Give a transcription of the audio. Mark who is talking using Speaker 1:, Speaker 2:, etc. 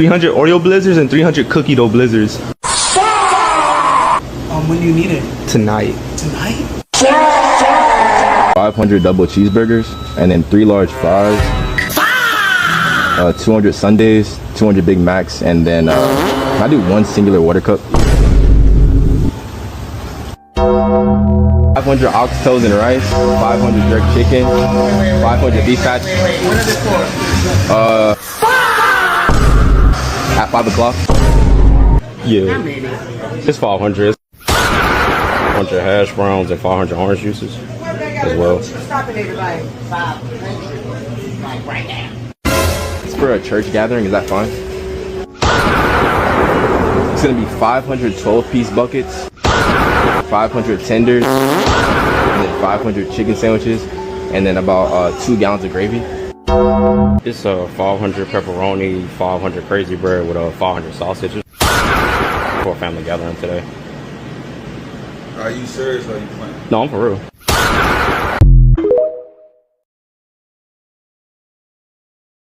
Speaker 1: 300 Oreo Blizzards and 300 cookie dough Blizzards.
Speaker 2: When do you need it?
Speaker 1: Tonight.
Speaker 2: Tonight?
Speaker 3: 500 double cheeseburgers, and then 3 large fries, 200 sundaes, 200 Big Macs, and then can I do 1 singular water cup? 500 oxtails and rice, 500 jerk chicken, 500 beef patties.
Speaker 2: What is it for?
Speaker 3: At 5 o'clock.
Speaker 1: Yeah. It's 500. 500 hash browns and 500 orange juices as well. It's for a church gathering, is that fine? It's gonna be 500 12-piece buckets, 500 tenders, and then 500 chicken sandwiches, and then about 2 gallons of gravy. It's 500 pepperoni, 500 crazy bread with 500 sausages for a family gathering today.
Speaker 4: Are you serious or are you playing?
Speaker 1: No, I'm for real.